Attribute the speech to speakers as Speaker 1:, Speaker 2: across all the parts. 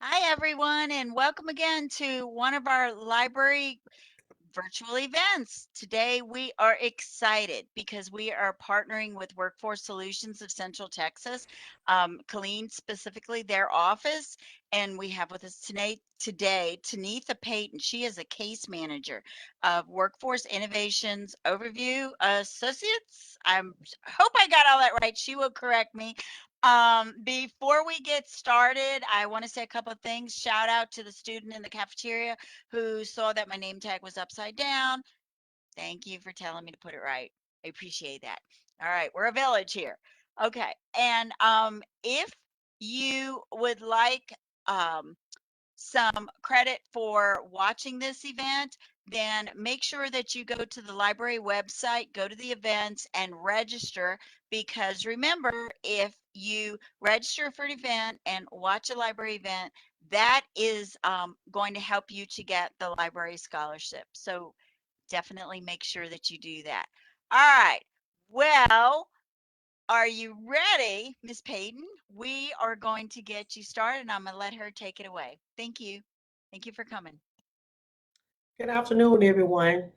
Speaker 1: Hi, everyone, and welcome again to one of our library virtual events. Today, we are excited because we are partnering with Workforce Solutions of Central Texas, Killeen specifically, their office. And we have with us today Tanitha Payton. She is a case manager of Workforce Innovations Overview Associates. I hope I got all that right. She will correct me. Before we get started, I want to say a couple of things. Shout out to the student in the cafeteria who saw that my name tag was upside down. Thank you for telling me to put it right. I appreciate that. All right, we're a village here. Okay, and if you would like some credit for watching this event, then make sure that you go to the library website, go to the events, and register. Because remember, if you register for an event and watch a library event, that is going to help you to get the library scholarship. So definitely make sure that you do that. All right. Well, are you ready, Miss Payton? We are going to get you started, and I'm going to let her take it away. Thank you. Thank you for coming.
Speaker 2: Good afternoon, everyone.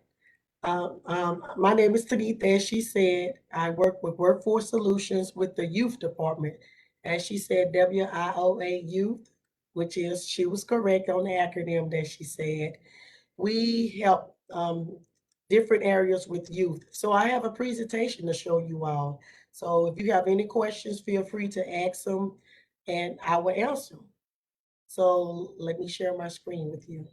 Speaker 2: My name is Tanita. As she said, I work with Workforce Solutions with the Youth Department. As she said, WIOA Youth, which is, she was correct on the acronym that she said. We help different areas with youth. So I have a presentation to show you all. So if you have any questions, feel free to ask them and I will answer them. So let me share my screen with you.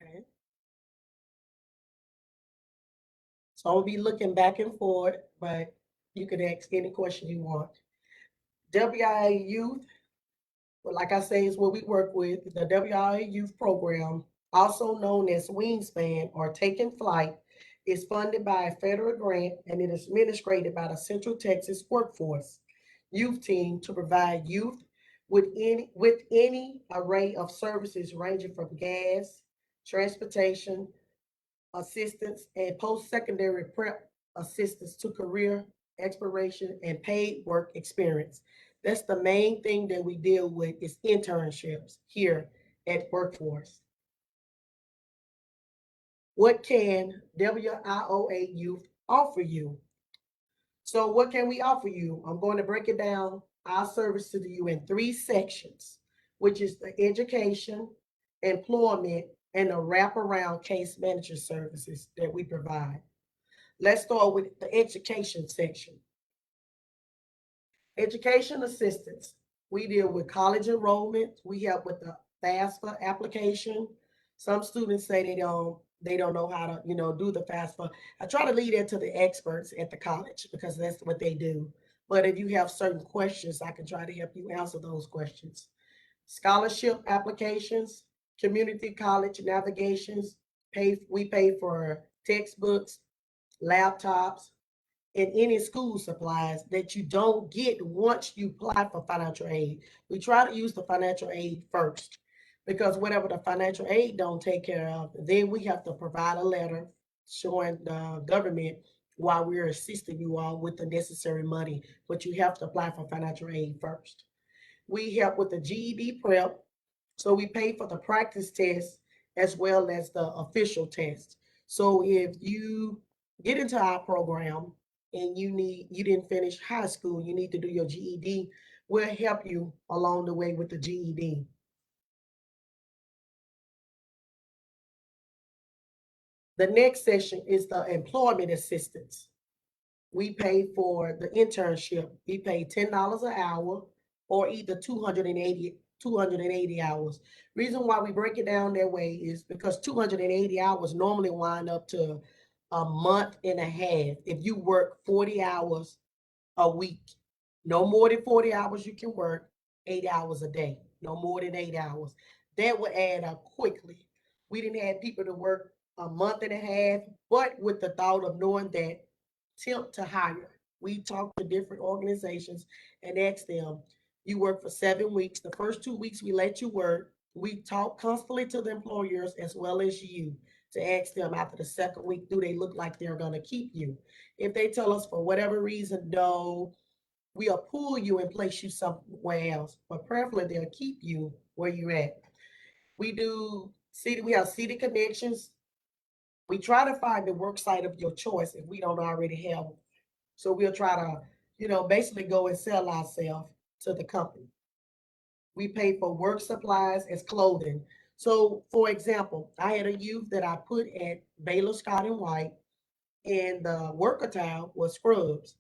Speaker 2: Okay. So I'll be looking back and forth, but you can ask any question you want. WIA Youth, well, like I say, is what we work with. The WIA Youth Program, also known as Wingspan or Taking Flight, is funded by a federal grant and it is administered by the Central Texas Workforce Youth Team to provide youth with any array of services ranging from gas, transportation, assistance, and post-secondary prep assistance to career exploration and paid work experience. That's the main thing that we deal with is internships here at Workforce. What can WIOA Youth offer you? So what can we offer you? I'm going to break it down, our service to you in three sections, which is the education, employment, and the wraparound case manager services that we provide. Let's start with the education section. Education assistance. We deal with college enrollment. We help with the FAFSA application. Some students say they don't know how to, do the FAFSA. I try to lead that to the experts at the college because that's what they do. But if you have certain questions, I can try to help you answer those questions. Scholarship applications, community college navigations, we pay for textbooks, laptops, and any school supplies that you don't get once you apply for financial aid. We try to use the financial aid first because whatever the financial aid don't take care of, then we have to provide a letter showing the government why we're assisting you all with the necessary money, but you have to apply for financial aid first. We help with the GED prep, so we pay for the practice test as well as the official test. So if you get into our program and you didn't finish high school, you need to do your GED, we'll help you along the way with the GED. The next session is the employment assistance. We pay for the internship. We pay $10 an hour or either 280 hours. Reason why we break it down that way is because 280 hours normally wind up to a month and a half if you work 40 hours a week. No more than 40 hours you can work, 8 hours a day. No more than 8 hours. That would add up quickly. We didn't have people to work a month and a half, but with the thought of knowing that temp to hire. We talk to different organizations and ask them, You work for 7 weeks. The first 2 weeks we let you work. We talk constantly to the employers as well as you to ask them after the second week, do they look like they're going to keep you? If they tell us for whatever reason, no, we'll pull you and place you somewhere else. But preferably they'll keep you where you're at. We have city connections. We try to find the work site of your choice if we don't already have one. So we'll try to, basically go and sell ourselves to the company. We pay for work supplies as clothing. So, for example, I had a youth that I put at Baylor Scott and White, and the work attire was scrubs.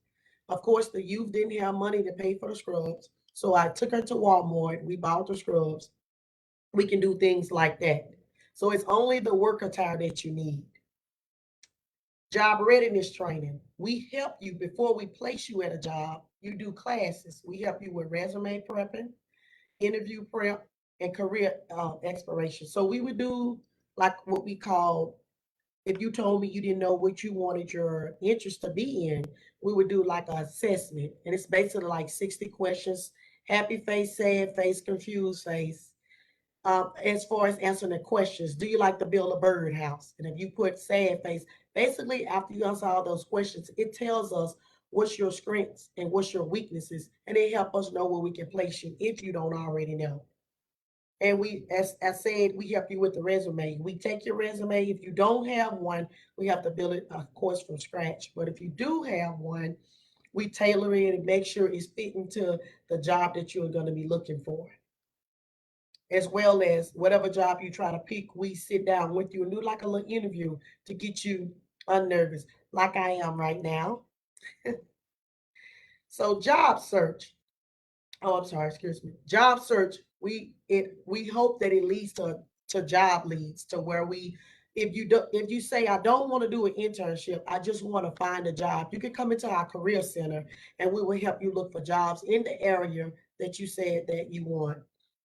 Speaker 2: Of course, the youth didn't have money to pay for the scrubs. So I took her to Walmart. We bought the scrubs. We can do things like that. So it's only the work attire that you need. Job readiness training. We help you before we place you at a job. You do classes. We help you with resume prepping, interview prep, and career exploration. So we would do like what we call, if you told me you didn't know what you wanted your interest to be in, we would do like an assessment. And it's basically like 60 questions: happy face, sad face, confused face. As far as answering the questions, do you like to build a birdhouse? And if you put sad face, basically after you answer all those questions, it tells us what's your strengths and what's your weaknesses, and it help us know where we can place you if you don't already know. And as I said, we help you with the resume. We take your resume. If you don't have one, we have to build it, of course, from scratch. But if you do have one, we tailor it and make sure it's fitting to the job that you're going to be looking for, as well as whatever job you try to pick. We sit down with you and do like a little interview to get you unnervous, like I am right now. So, job search. Oh, I'm sorry, excuse me. Job search. We hope that it leads to job leads to where if you say I don't want to do an internship, I just want to find a job, you can come into our career center and we will help you look for jobs in the area that you said that you want.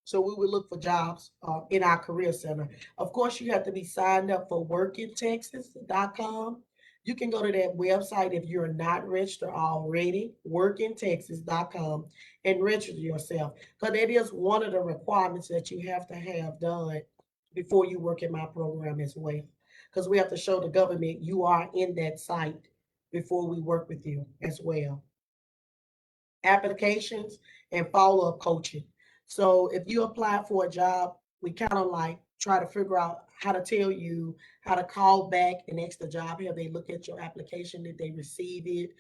Speaker 2: So we will look for jobs in our career center. Of course, you have to be signed up for workintexas.com. You can go to that website if you're not registered already, workintexas.com, and register yourself. Because that is one of the requirements that you have to have done before you work in my program as well. Because we have to show the government you are in that site before we work with you as well. Applications and follow up coaching. So if you apply for a job, we kind of like try to figure out how to tell you how to call back and ask the job, have they look at your application, did they receive it,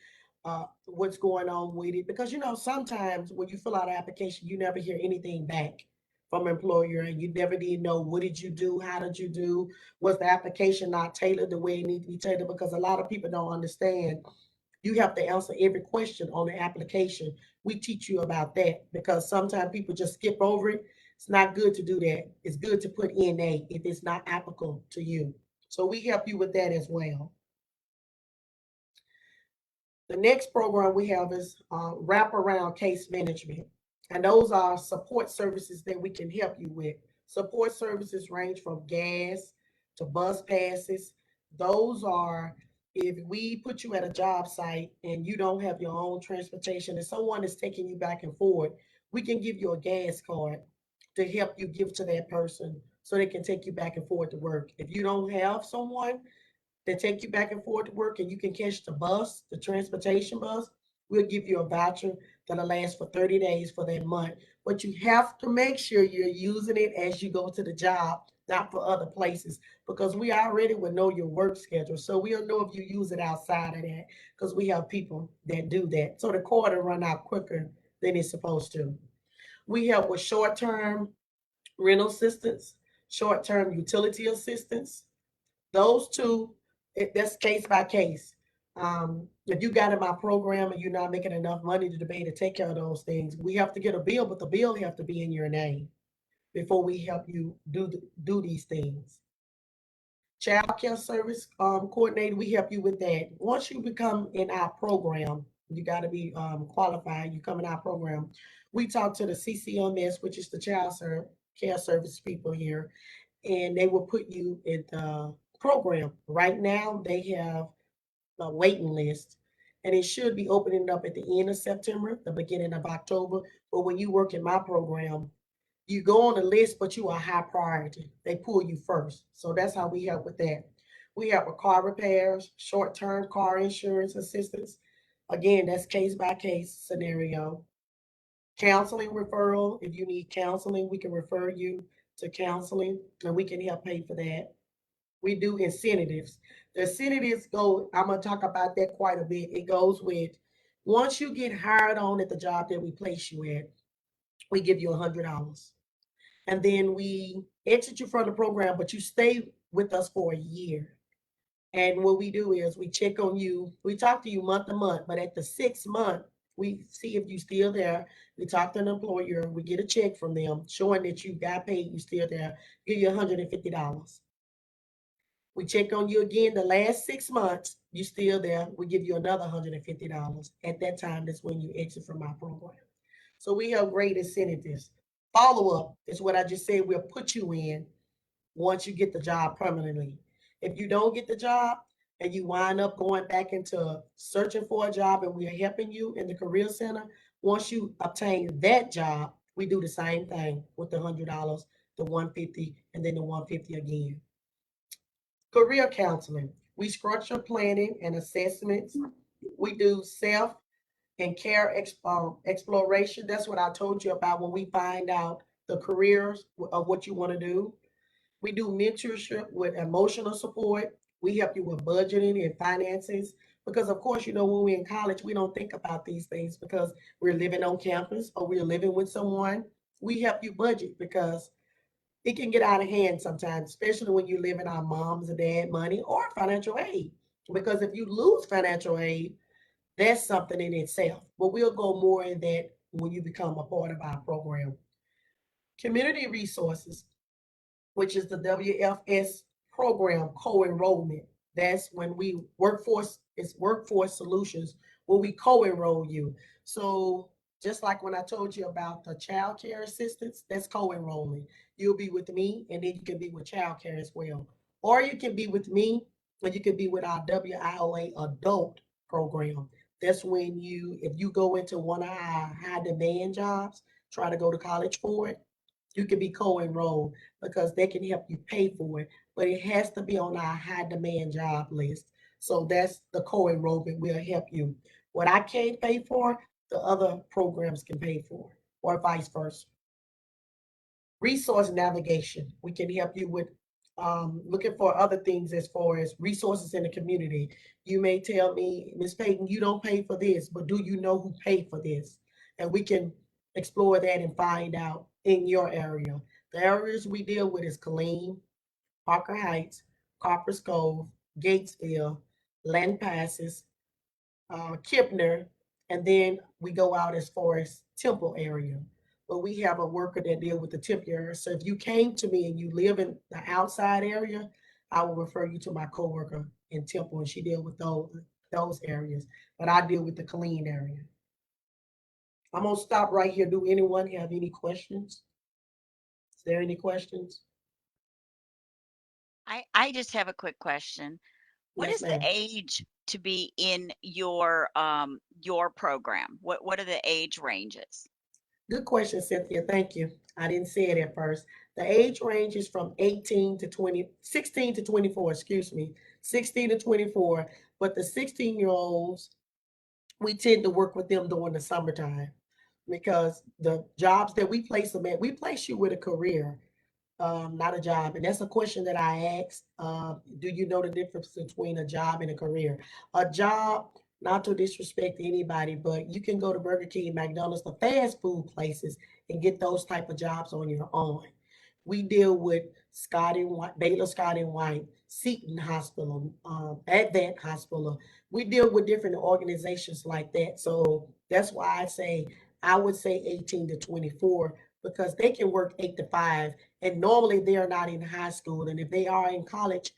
Speaker 2: what's going on with it? Because sometimes when you fill out an application, you never hear anything back from an employer, and you never did know what did you do, how did you do, was the application not tailored the way it needs to be tailored? Because a lot of people don't understand you have to answer every question on the application. We teach you about that because sometimes people just skip over it. It's not good to do that. It's good to put NA if it's not applicable to you. So we help you with that as well. The next program we have is wraparound case management. And those are support services that we can help you with. Support services range from gas to bus passes. Those are if we put you at a job site and you don't have your own transportation and someone is taking you back and forth, we can give you a gas card to help you give to that person so they can take you back and forth to work. If you don't have someone, that take you back and forth to work and you can catch the bus, the transportation bus, we'll give you a voucher that'll last for 30 days for that month. But you have to make sure you're using it as you go to the job, not for other places, because we already will know your work schedule. So we'll know if you use it outside of that because we have people that do that. So the card will run out quicker than it's supposed to. We help with short term rental assistance, short term utility assistance, those two, that's case by case. If you got in my program and you're not making enough money to pay to take care of those things, we have to get a bill, but the bill have to be in your name before we help you do these things. Child care service coordinator, we help you with that. Once you become in our program, you got to be qualified. You come in our program. We talk to the CCMS, which is the care service people here, and they will put you in the program. Right now, they have a waiting list, and it should be opening up at the end of September, the beginning of October. But when you work in my program, you go on the list, but you are high priority. They pull you first. So that's how we help with that. We help with car repairs, short-term car insurance assistance. Again, that's case by case scenario. Counseling referral. If you need counseling, we can refer you to counseling and we can help pay for that. We do incentives. The incentives go, I'm going to talk about that quite a bit. It goes with once you get hired on at the job that we place you at, we give you $100. And then we exit you from the program, but you stay with us for a year. And what we do is we check on you. We talk to you month to month, but at the 6 month, we see if you still there. We talk to an employer. We get a check from them showing that you got paid, you still there. Give you $150. We check on you again the last 6 months. You still there. We give you another $150. At that time, that's when you exit from our program. So we have great incentives. Follow up is what I just said. We'll put you in once you get the job permanently. If you don't get the job and you wind up going back into searching for a job and we're helping you in the career center, once you obtain that job, we do the same thing with the $100, the 150, and then the 150 again. Career counseling. We structure planning and assessments. We do self and care exploration. That's what I told you about when we find out the careers of what you want to do. We do mentorship with emotional support. We help you with budgeting and finances. Because, of course, when we're in college, we don't think about these things because we're living on campus or we're living with someone. We help you budget because it can get out of hand sometimes, especially when you live in our mom's and dad money or financial aid. Because if you lose financial aid, that's something in itself. But we'll go more in that when you become a part of our program. Community resources, which is the WFS program co-enrollment. That's when we workforce solutions when we co-enroll you. So just like when I told you about the child care assistance, that's co-enrolling. You'll be with me and then you can be with child care as well. Or you can be with me and you can be with our WIOA adult program. That's when if you go into one of our high demand jobs, try to go to college for it, you can be co-enrolled because they can help you pay for it, but it has to be on our high demand job list. So that's the co-enrollment. Will help you. What I can't pay for, the other programs can pay for, or vice versa. Resource navigation. We can help you with looking for other things as far as resources in the community. You may tell me, Miss Payton, you don't pay for this, but do you know who paid for this? And we can explore that and find out in your area. The areas we deal with is Killeen, Parker Heights, Copper's Cove, Gatesville, Land Passes, Kipner, and then we go out as far as Temple area. But we have a worker that deal with the Temple area. So if you came to me and you live in the outside area, I will refer you to my coworker in Temple, and she deal with those areas. But I deal with the Killeen area. I'm gonna stop right here. Do anyone have any questions? Is there any questions?
Speaker 1: I just have a quick question. What
Speaker 2: Yes,
Speaker 1: is the
Speaker 2: ma'am.
Speaker 1: age to be in your program? What are the age ranges?
Speaker 2: Good question, Cynthia. Thank you. I didn't say it at first. The age range is from 18 to 20, 16 to 24, excuse me, 16 to 24. But the 16-year-olds, we tend to work with them during the summertime because the jobs that we place them at, we place you with a career, not a job. And that's a question that I asked. Do you know the difference between a job and a career? A job, not to disrespect anybody, but you can go to Burger King, McDonald's, the fast food places and get those type of jobs on your own. We deal with Scott and White, Baylor Scott and White, Seton Hospital, Advent Hospital. We deal with different organizations like that. So that's why I would say 18 to 24 because they can work 8 to 5 and normally they are not in high school. And if they are in college,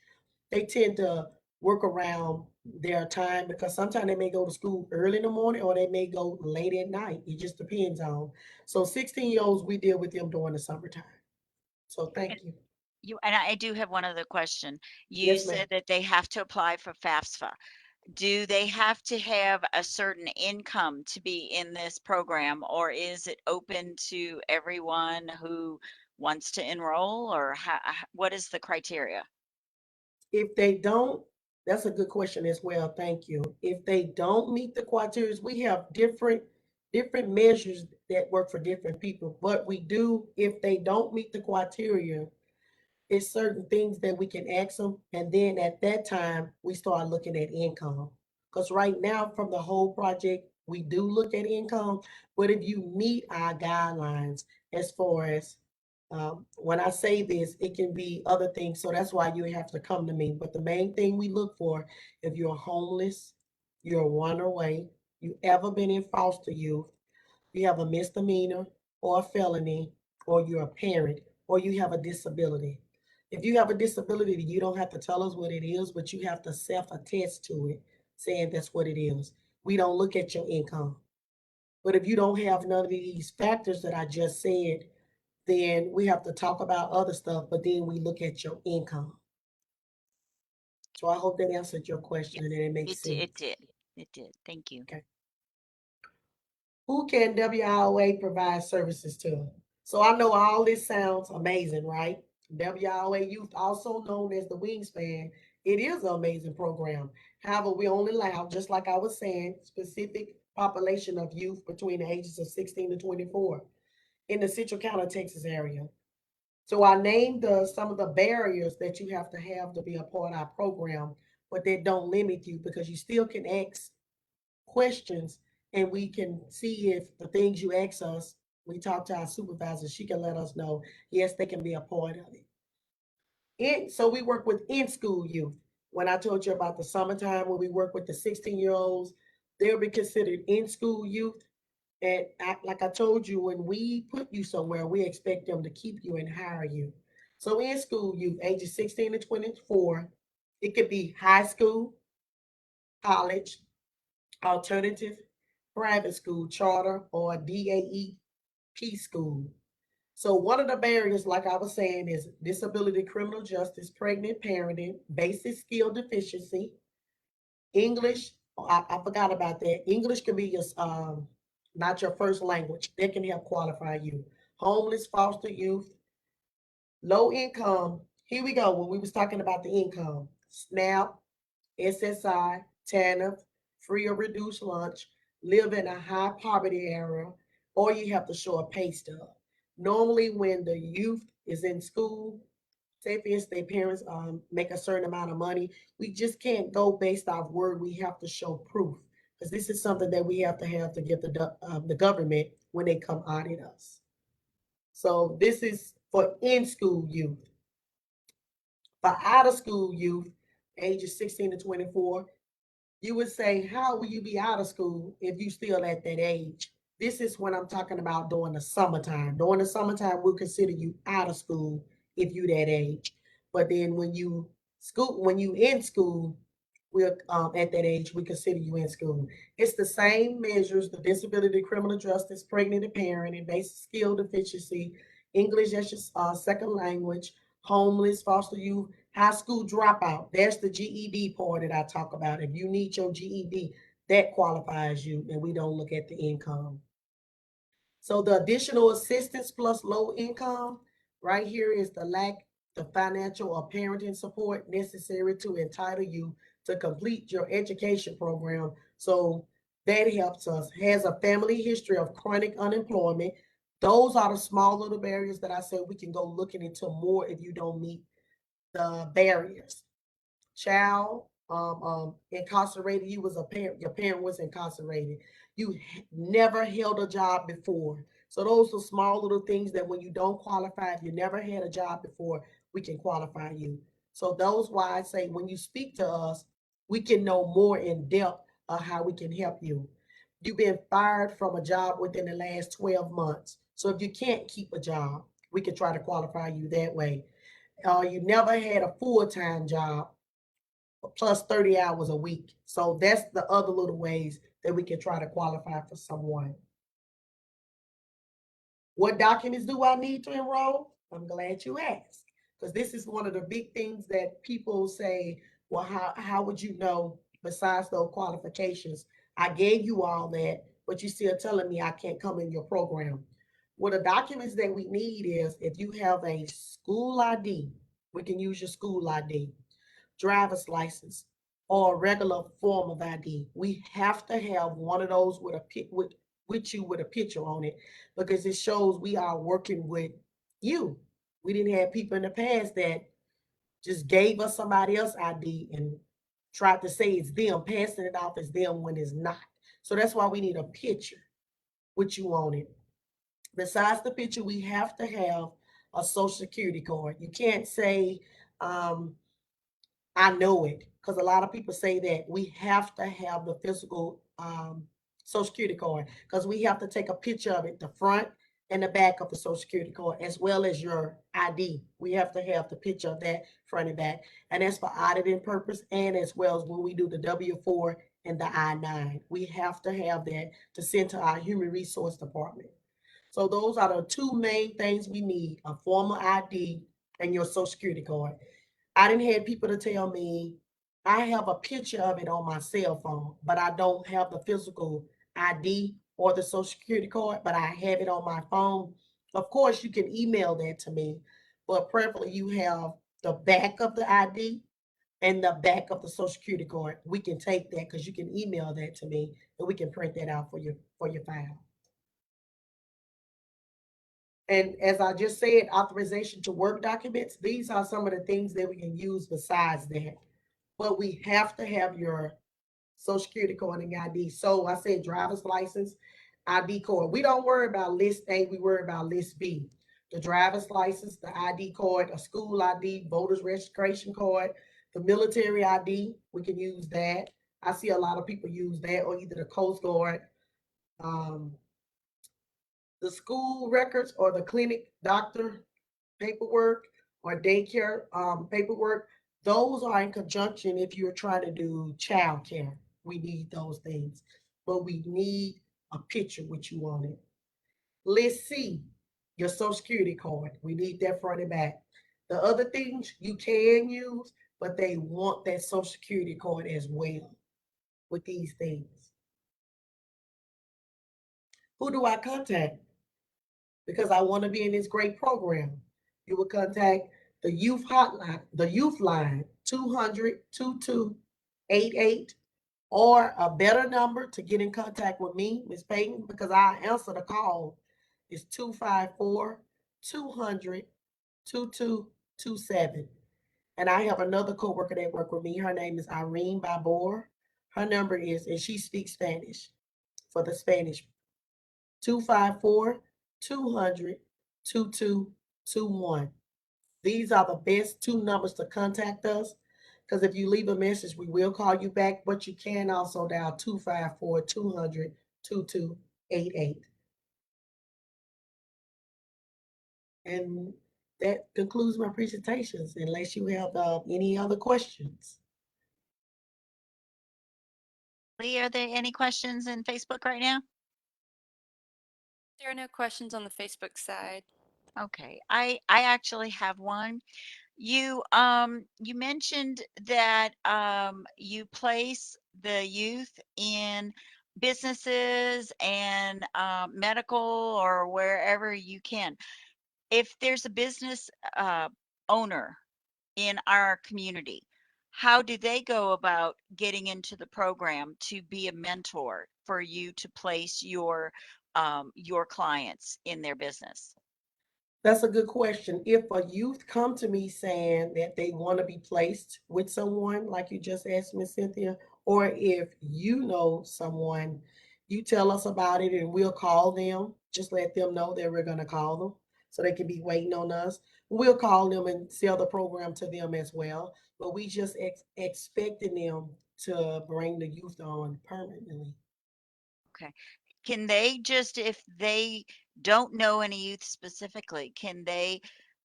Speaker 2: they tend to work around their time because sometimes they may go to school early in the morning or they may go late at night. It just depends on. So 16-year-olds, we deal with them during the summertime. So
Speaker 1: And
Speaker 2: thank you.
Speaker 1: I do have one other question. You
Speaker 2: Yes, ma'am.
Speaker 1: said that they have to apply for FAFSA. Do they have to have a certain income to be in this program, or is it open to everyone who wants to enroll, or what is the criteria?
Speaker 2: If they don't, that's a good question as well. Thank you. If they don't meet the criteria, we have different measures that work for different people. But we do, if they don't meet the criteria, it's certain things that we can ask them, and then at that time we start looking at income. Because right now, from the whole project, we do look at income, but if you meet our guidelines as far as when I say this, it can be other things. So that's why you have to come to me. But the main thing we look for, if you're homeless, you're a runaway, you ever been in foster youth, you have a misdemeanor or a felony, or you're a parent, or you have a disability. If you have a disability, you don't have to tell us what it is, but you have to self attest to it, saying that's what it is. We don't look at your income. But if you don't have none of these factors that I just said, then we have to talk about other stuff, but then we look at your income. So I hope that answered your question
Speaker 1: Yes,
Speaker 2: and that it makes
Speaker 1: it
Speaker 2: sense.
Speaker 1: did. It did. Thank you.
Speaker 2: Okay. Who can WIOA provide services to? So I know all this sounds amazing, right? WIOA Youth, also known as the Wingspan, it is an amazing program. However, we only allow, just like I was saying, specific population of youth between the ages of 16 to 24 in the Central County, Texas area. So I named some of the barriers that you have to be a part of our program, but that don't limit you because you still can ask questions and we can see if the things you ask us, we talk to our supervisor, she can let us know, yes, they can be a part of it. So we work with in-school youth. When I told you about the summertime, when we work with the 16-year-olds, they'll be considered in-school youth. And like I told you, when we put you somewhere, we expect them to keep you and hire you. So in school youth, ages 16 to 24, it could be high school, college, alternative, private school, charter, or DAEP school. So one of the barriers, like I was saying, is disability, criminal justice, pregnant parenting, basic skill deficiency, English. I forgot about that. English can be your not your first language. That can help qualify you. Homeless, foster youth, low income. Here we go. When we was talking about the income, SNAP, SSI, TANF, free or reduced lunch, live in a high poverty area, or you have to show a pay stub. Normally, when the youth is in school, say for instance, their parents make a certain amount of money, we just can't go based off word. We have to show proof because this is something that we have to give the government when they come audit us. So this is for in school youth. For out of school youth, ages 16 to 24, you would say, how will you be out of school if you still at that age? This is when I'm talking about during the summertime. During the summertime, we'll consider you out of school if you that age. But then when you in school, we're at that age, we consider you in school. It's the same measures: the disability, criminal justice, pregnant and parenting, basic skill deficiency, English as your second language, homeless, foster youth, high school dropout. That's the GED part that I talk about. If you need your GED, that qualifies you, and we don't look at the income. So the additional assistance plus low income, right here is the financial or parenting support necessary to entitle you to complete your education program. So that helps us. Has a family history of chronic unemployment. Those are the small little barriers that I said we can go looking into more if you don't meet the barriers. Child incarcerated, you was a parent, your parent was incarcerated, you never held a job before. So those are small little things that when you don't qualify, if you never had a job before, we can qualify you. So those why I say when you speak to us, we can know more in depth of how we can help you. You've been fired from a job within the last 12 months. So if you can't keep a job, we can try to qualify you that way. You never had a full-time job plus 30 hours a week. So that's the other little ways that we can try to qualify for someone. What documents do I need to enroll? I'm glad you asked, because this is one of the big things that people say, well, how would you know besides those qualifications. I gave you all that, but you're still telling me I can't come in your program. What the documents that we need is if you have a school ID, we can use your school ID, driver's license, or a regular form of ID. We have to have one of those with with you with a picture on it because it shows we are working with you. We didn't have people in the past that just gave us somebody else's ID and tried to say it's them, passing it off as them when it's not. So that's why we need a picture with you on it. Besides the picture, we have to have a social security card. You can't say, um, I know it, because a lot of people say that we have to have the physical social security card because we have to take a picture of it, the front and the back of the social security card, as well as your ID. We have to have the picture of that front and back, and that's for auditing purpose, and as well as when we do the W-4 and the I-9. We have to have that to send to our human resource department. So those are the two main things we need: a formal ID and your social security card. I didn't have people to tell me I have a picture of it on my cell phone, but I don't have the physical ID or the social security card, but I have it on my phone. Of course, you can email that to me, but preferably you have the back of the ID and the back of the social security card. We can take that because you can email that to me and we can print that out for your file. And as I just said, authorization to work documents, these are some of the things that we can use besides that. But we have to have your social security card and ID. So I said driver's license, ID card. We don't worry about list A, we worry about list B. The driver's license, the ID card, a school ID, voter's registration card, the military ID, we can use that. I see a lot of people use that, or either the Coast Guard, um, the school records, or the clinic doctor paperwork or daycare paperwork. Those are in conjunction if you're trying to do child care. We need those things, but we need a picture with you on it. Let's see your social security card. We need that front and back. The other things you can use, but they want that social security card as well with these things. Who do I contact? Because I want to be in this great program. You will contact the youth hotline, the youth line, 200-2288, or a better number to get in contact with me, Miss Payton, because I answer the call is 254-200-2227. And I have another coworker that work with me. Her name is Irene Babor. Her number is, and she speaks Spanish for the Spanish, 254 200 2221. These are the best two numbers to contact us because if you leave a message, we will call you back, but you can also dial 254 200 2288. And that concludes my presentations, unless you have any other questions.
Speaker 1: Lee, are there any questions in Facebook right now?
Speaker 3: There are no questions on the Facebook side.
Speaker 1: Okay, I actually have one. You mentioned that you place the youth in businesses and medical or wherever you can. If there's a business uh, owner in our community, how do they go about getting into the program to be a mentor for you to place your clients in their business?
Speaker 2: That's a good question. If a youth come to me saying that they want to be placed with someone, like you just asked Miss Cynthia, or if you know someone, you tell us about it and we'll call them. Just let them know that we're going to call them so they can be waiting on us. We'll call them and sell the program to them as well. But we just expecting them to bring the youth on permanently.
Speaker 1: Okay. Can they just, if they don't know any youth specifically, can they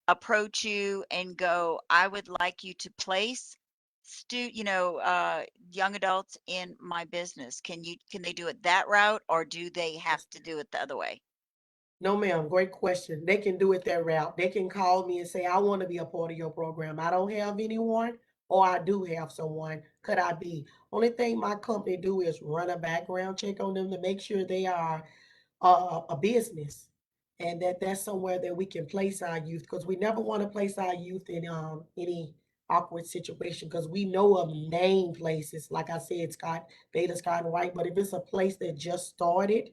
Speaker 1: approach you and go, I would like you to place young adults in my business. Can they do it that route or do they have
Speaker 2: Yes.
Speaker 1: to do it the other way?
Speaker 2: No, ma'am. Great question. They can do it that route. They can call me and say, I want to be a part of your program. I don't have anyone, or I do have someone, could I be? Only thing my company do is run a background check on them to make sure they are a business, and that's somewhere that we can place our youth, because we never want to place our youth in any awkward situation, because we know of name places, like I said, Scott, Baylor, Scott and White, but if it's a place that just started,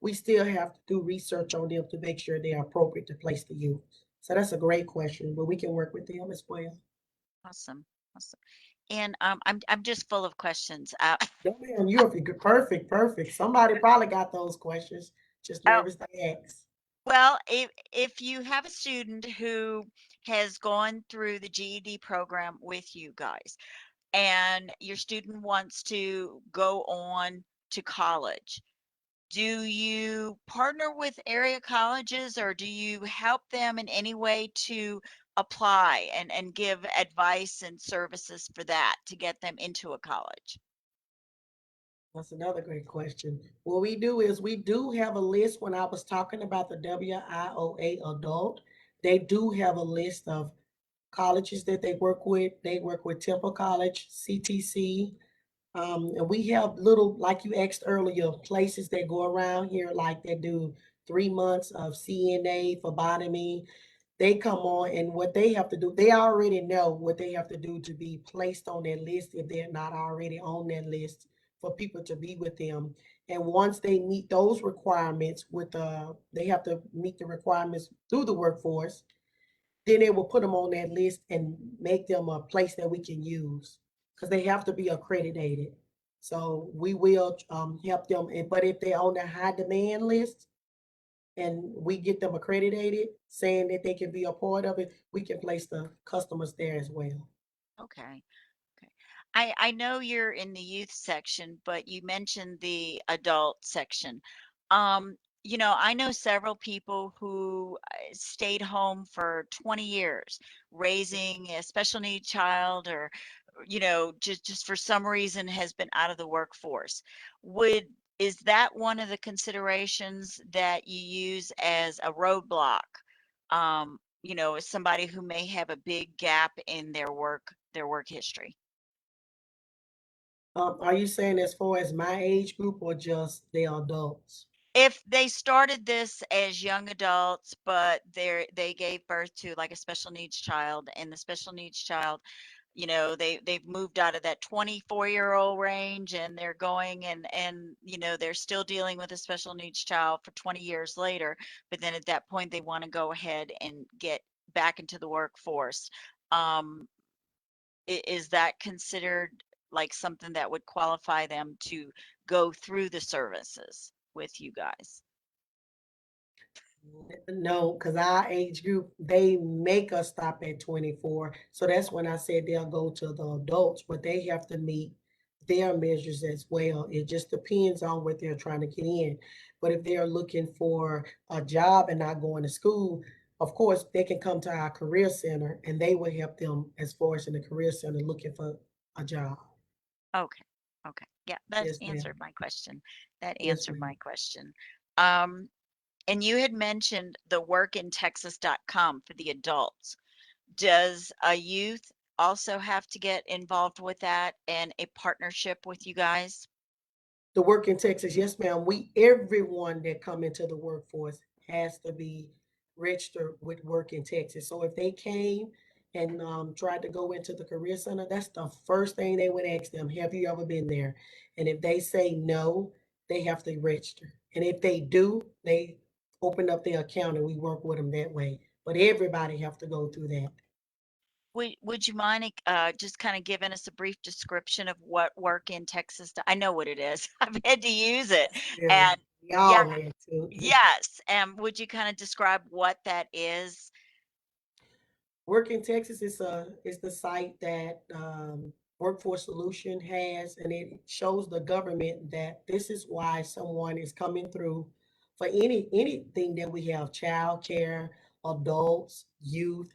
Speaker 2: we still have to do research on them to make sure they're appropriate to place the youth. So that's a great question, but we can work with them as well.
Speaker 1: Awesome. Awesome. And I'm just full of questions.
Speaker 2: No, man, you're perfect, perfect. Somebody probably got those questions, just
Speaker 1: Oh,
Speaker 2: nervous to ask.
Speaker 1: well, if you have a student who has gone through the GED program with you guys, and your student wants to go on to college, do you partner with area colleges, or do you help them in any way to apply and give advice and services for that to get them into a college?
Speaker 2: That's another great question. What we do is we do have a list. When I was talking about the WIOA adult, they do have a list of colleges that they work with. They work with Temple College, CTC, and we have little, like you asked earlier, places that go around here, like they do 3 months of CNA, phlebotomy. They come on, and what they have to do, they already know what they have to do to be placed on that list if they're not already on that list, for people to be with them. And once they meet those requirements they have to meet the requirements through the workforce, then they will put them on that list and make them a place that we can use, because they have to be accredited. So we will help them. But if they're on the high demand list and we get them accredited, saying that they can be a part of it, we can place the customers there as well.
Speaker 1: Okay. Okay. I know you're in the youth section, but you mentioned the adult section. Um, I know several people who stayed home for 20 years raising a special need child, or just for some reason has been out of the workforce. Would Is that one of the considerations that you use as a roadblock? As somebody who may have a big gap in their work history.
Speaker 2: Are you saying as far as my age group or just the adults?
Speaker 1: If they started this as young adults, but they gave birth to like a special needs child, and the special needs child, they've moved out of that 24-year-old range, and they're going and they're still dealing with a special needs child for 20 years later, but then at that point they want to go ahead and get back into the workforce. Um, is that considered like something that would qualify them to go through the services with you guys?
Speaker 2: No, because our age group, they make us stop at 24. So that's when I said they'll go to the adults, but they have to meet their measures as well. It just depends on what they're trying to get in. But if they're looking for a job and not going to school, of course, they can come to our career center and they will help them as far as in the career center looking for a job.
Speaker 1: Okay. Okay. Yeah, that's
Speaker 2: Yes,
Speaker 1: answered
Speaker 2: ma'am.
Speaker 1: my question. That
Speaker 2: Yes,
Speaker 1: answered my
Speaker 2: ma'am.
Speaker 1: question. Um, and you had mentioned the workintexas.com for the adults. Does a youth also have to get involved with that and a partnership with you guys?
Speaker 2: The work in Texas, yes, ma'am. Everyone that come into the workforce has to be registered with work in Texas. So if they came and tried to go into the career center, that's the first thing they would ask them. Have you ever been there? And if they say no, they have to register. And if they do, they open up their account and we work with them that way. But everybody have to go through that.
Speaker 1: Would you mind just kind of giving us a brief description of what work in Texas? I know what it is. I've had to use it.
Speaker 2: Yes, ma'am.
Speaker 1: And
Speaker 2: We
Speaker 1: yeah,
Speaker 2: all had to.
Speaker 1: yes. And would you kind of describe what that is?
Speaker 2: Work in Texas is the site that Workforce Solution has, and it shows the government that this is why someone is coming through for anything that we have: child care, adults, youth,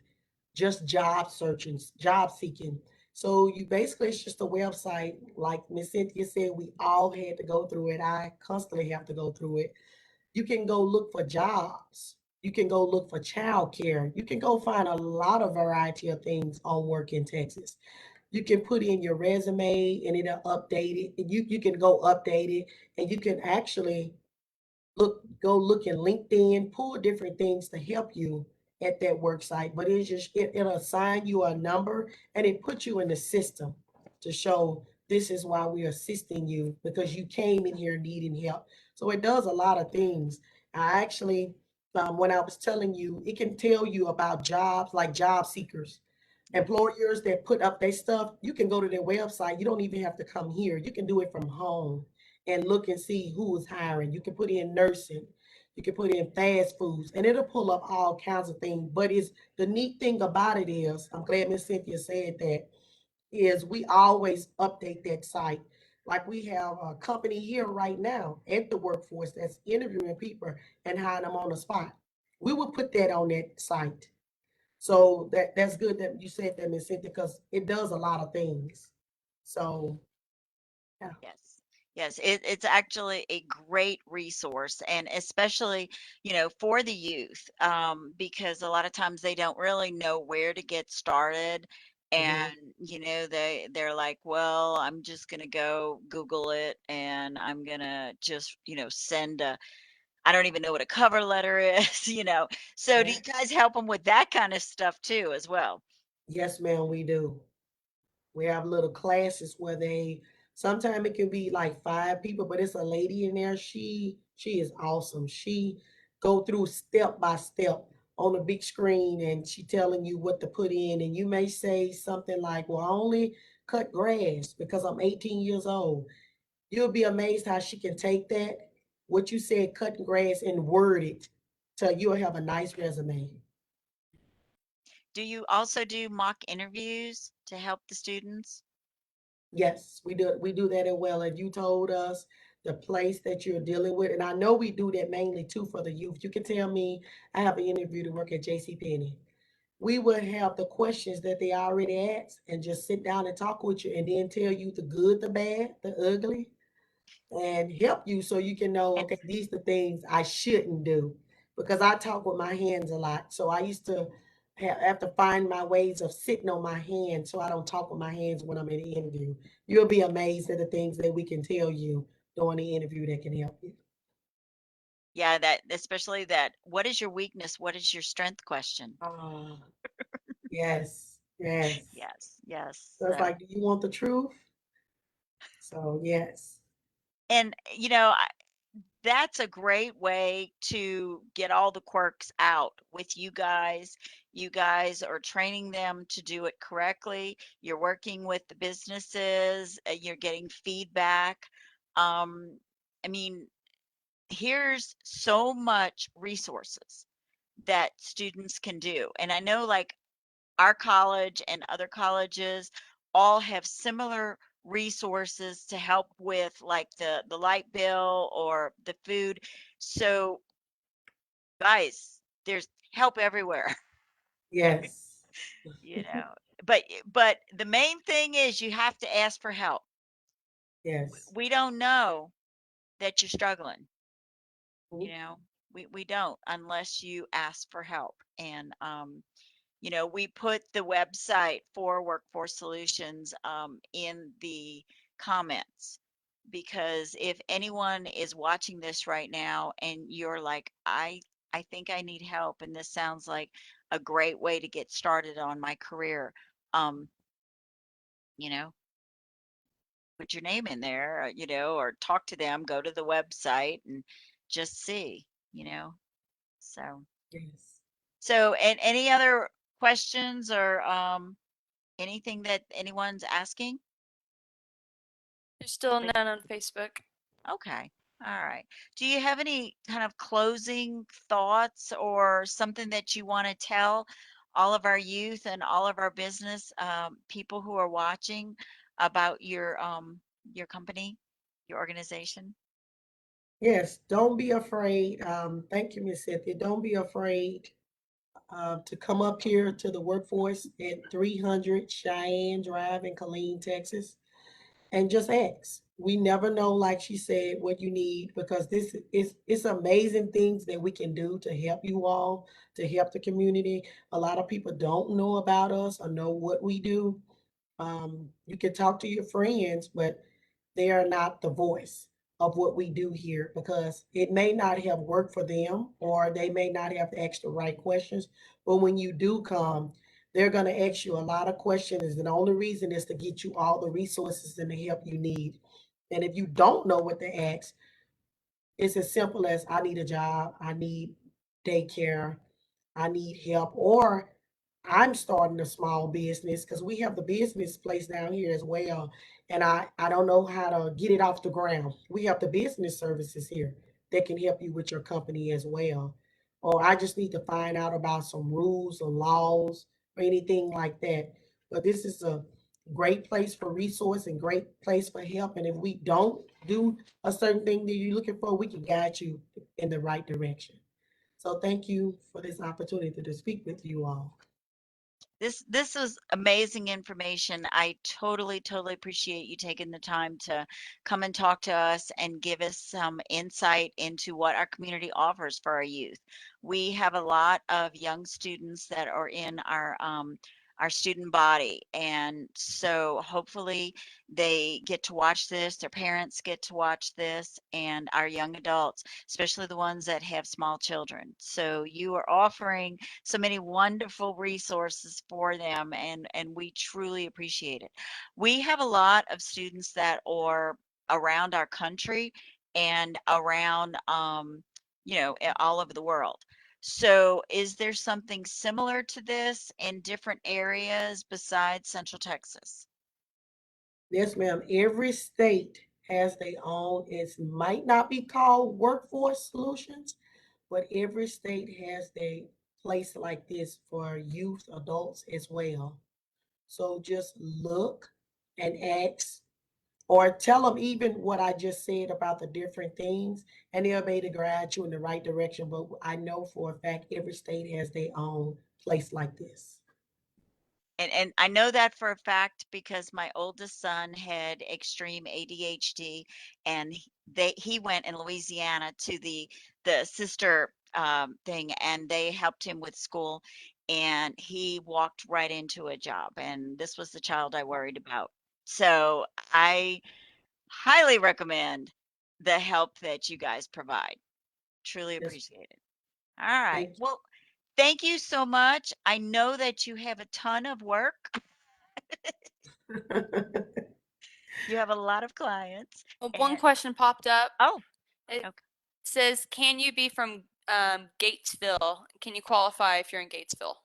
Speaker 2: just job searching, job seeking. So you basically, it's just a website. Like Miss Cynthia said, we all had to go through it. I constantly have to go through it. You can go look for jobs. You can go look for childcare. You can go find a lot of variety of things on Work in Texas. You can put in your resume and it'll update it. And you can go update it, and you can actually go look in LinkedIn, pull different things to help you at that work site. But it'll assign you a number, and it puts you in the system to show this is why we're assisting you because you came in here needing help. So it does a lot of things. I actually, when I was telling you, it can tell you about jobs like job seekers. Employers that put up their stuff, you can go to their website. You don't even have to come here. You can do it from home and look and see who is hiring. You can put in nursing, you can put in fast foods, and it'll pull up all kinds of things. But it's the neat thing about it is, I'm glad Miss Cynthia said that, is we always update that site. Like we have a company here right now at the workforce that's interviewing people and hiring them on the spot. We will put that on that site. So that's good that you said that, Miss Cynthia, because it does a lot of things. So yeah.
Speaker 1: Yes. Yes, it's actually a great resource, and especially, for the youth, because a lot of times they don't really know where to get started,
Speaker 2: Mhm.
Speaker 1: and they're like, well, I'm just gonna go Google it, and I'm gonna just send a, I don't even know what a cover letter is, So do
Speaker 2: Yeah.
Speaker 1: you guys help them with that kind of stuff too, as well?
Speaker 2: Yes, ma'am, we do. We have little classes where they sometimes it can be like 5 people, but it's a lady in there. She is awesome. She go through step by step on a big screen, and she telling you what to put in. And you may say something like, well, I only cut grass because I'm 18 years old. You'll be amazed how she can take that, what you said, cutting grass, and word it till you'll have a nice resume.
Speaker 1: Do you also do mock interviews to help the students?
Speaker 2: Yes, we do that as well. If you told us the place that you're dealing with, and I know we do that mainly too for the youth. You can tell me I have an interview to work at JC Penney. We would have the questions that they already asked and just sit down and talk with you and then tell you the good, the bad, the ugly, and help you so you can know,
Speaker 1: And
Speaker 2: okay, these are the things I shouldn't do. Because I talk with my hands a lot. So I used to have to find my ways of sitting on my hands so I don't talk with my hands when I'm in an interview. You'll be amazed at the things that we can tell you during the interview that can help you.
Speaker 1: yeah, that especially that, what is your weakness? What is your strength question?
Speaker 2: Ah, yes, yes.
Speaker 1: Yes, yes.
Speaker 2: So it's like, do you want the truth? So yes,
Speaker 1: And that's a great way to get all the quirks out with you guys. You guys are training them to do it correctly. You're working with the businesses, you're getting feedback. Um, I mean, here's so much resources that students can do. And I know like our college and other colleges all have similar resources to help with like the light bill or the food. So guys, there's help everywhere,
Speaker 2: yes,
Speaker 1: you know. But the main thing is you have to ask for help.
Speaker 2: yes.
Speaker 1: We don't know that you're struggling,
Speaker 2: Mhm.
Speaker 1: you know. We don't unless you ask for help. And we put the website for Workforce Solutions in the comments, because if anyone is watching this right now and you're like, I think I need help, and this sounds like a great way to get started on my career, um, you know, put your name in there, or talk to them, go to the website and just see, you know. So,
Speaker 2: Yes.
Speaker 1: and any other questions or anything that anyone's asking?
Speaker 3: There's still
Speaker 1: But
Speaker 3: none on Facebook.
Speaker 1: okay. All right. Do you have any kind of closing thoughts or something that you want to tell all of our youth and all of our business people who are watching about your company, your organization?
Speaker 2: Yes, don't be afraid. Thank you, Miss Cynthia. Don't be afraid to come up here to the workforce at 300 Cheyenne Drive in Killeen, Texas, and just ask. We never know, like she said, what you need because this is it's amazing things that we can do to help you all, to help the community. A lot of people don't know about us or know what we do. You can talk to your friends, but they are not the voice of what we do here because it may not have worked for them or they may not have asked the right questions. But when you do come, they're going to ask you a lot of questions. And the only reason is to get you all the resources and the help you need. And if you don't know what to ask, it's as simple as I need a job, I need daycare, I need help, or I'm starting a small business because we have the business place down here as well. And I don't know how to get it off the ground. We have the business services here that can help you with your company as well. Or I just need to find out about some rules or laws or anything like that. But this is a great place for resource and great place for help. And if we don't do a certain thing that you're looking for, we can guide you in the right direction. So thank you for this opportunity to speak with you all.
Speaker 1: This was amazing information. I totally appreciate you taking the time to come and talk to us and give us some insight into what our community offers for our youth. We have a lot of young students that are in our student body, and so hopefully they get to watch this, their parents get to watch this, and our young adults, especially the ones that have small children. So you are offering so many wonderful resources for them, and we truly appreciate it. We have a lot of students that are around our country and around all over the world. So is there something similar to this in different areas besides Central Texas?
Speaker 2: Yes, ma'am. Every state has their own. It might not be called workforce solutions, but every state has their place like this for youth, adults as well. So just look and ask or tell them even what I just said about the different things, and they'll be able to guide you in the right direction. But I know for a fact every state has their own place like this.
Speaker 1: And I know that for a fact because my oldest son had extreme ADHD, and he went in Louisiana to the sister thing, and they helped him with school, and he walked right into a job, and this was the child I worried about. So I highly recommend the help that you guys provide. Truly
Speaker 2: Yes,
Speaker 1: appreciate it. All right.
Speaker 2: thank
Speaker 1: Well, thank you so much. I know that you have a ton of work.
Speaker 2: you.
Speaker 1: You have a lot of clients.
Speaker 3: One
Speaker 1: And
Speaker 3: question popped up.
Speaker 1: oh,
Speaker 3: It
Speaker 1: okay.
Speaker 3: says, "Can you be from Gatesville? Can you qualify if you're in Gatesville?"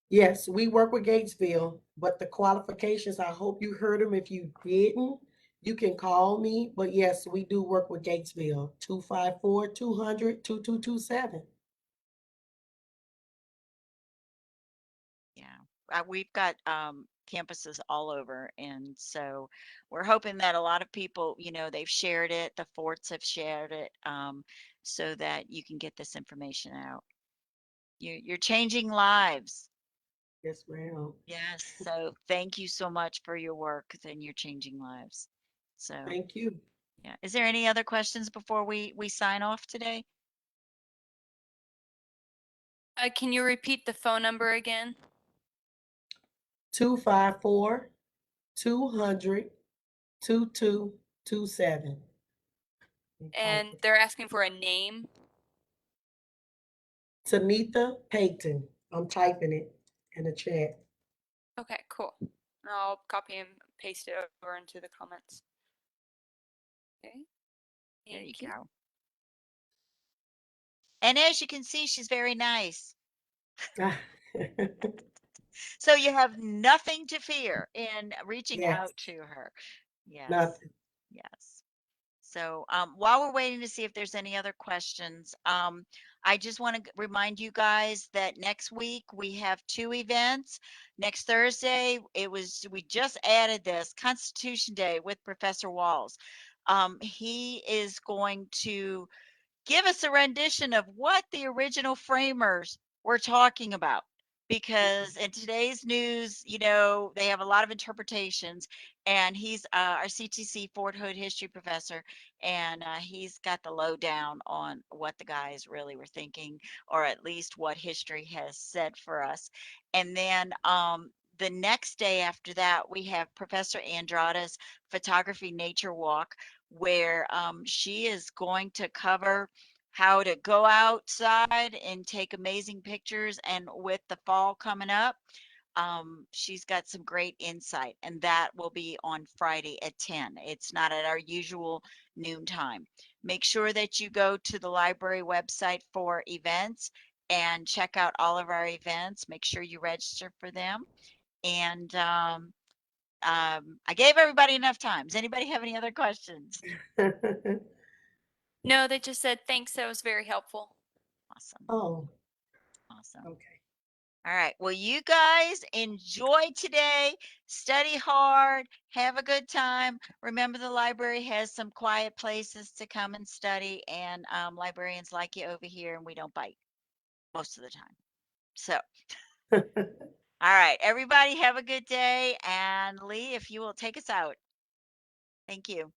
Speaker 2: Yes, we work with Gatesville, but the qualifications, I hope you heard them. If you didn't, you can call me. But yes, we do work with Gatesville, 254 200 2227.
Speaker 1: Yeah. We've got campuses all over. And so we're hoping that a lot of people, they've shared it, the forts have shared it, so that you can get this information out. You're changing lives.
Speaker 2: Yes, ma'am.
Speaker 1: Yes. So thank you so much for your work and you're changing lives. So,
Speaker 2: Thank you.
Speaker 1: yeah. Is there any other questions before we sign off today?
Speaker 3: Can you repeat the phone number again?
Speaker 2: 254 200 2227.
Speaker 3: And they're asking for a name.
Speaker 2: Tanita Payton. I'm typing it in the chat.
Speaker 3: Okay, cool. I'll copy and paste it over into the comments. Okay,
Speaker 1: There you
Speaker 3: thank you.
Speaker 1: go. And as you can see, she's very nice. So you have nothing to fear in reaching
Speaker 2: Yes,
Speaker 1: out to her. Yes.
Speaker 2: nothing.
Speaker 1: Yes. So while we're waiting to see if there's any other questions, I just want to remind you guys that next week we have two events. Next Thursday, we just added this Constitution Day with Professor Walls. He is going to give us a rendition of what the original framers were talking about. Because in today's news, they have a lot of interpretations, and he's our CTC Fort Hood history professor, and he's got the lowdown on what the guys really were thinking, or at least what history has said for us. And then the next day after that, we have Professor Andrada's Photography Nature Walk, where she is going to cover how to go outside and take amazing pictures. And with the fall coming up, she's got some great insight, and that will be on Friday at 10. It's not at our usual noon time. Make sure that you go to the library website for events and check out all of our events. Make sure you register for them. And I gave everybody enough time. Does anybody have any other questions?
Speaker 3: No, they just said thanks. That was very helpful.
Speaker 1: Awesome.
Speaker 2: Oh,
Speaker 1: Awesome.
Speaker 2: okay.
Speaker 1: All right. Well, you guys enjoy today. Study hard. Have a good time. Remember, the library has some quiet places to come and study, and librarians like you over here, and we don't bite most of the time. So, all right. Everybody have a good day. And Lee, if you will take us out. Thank you.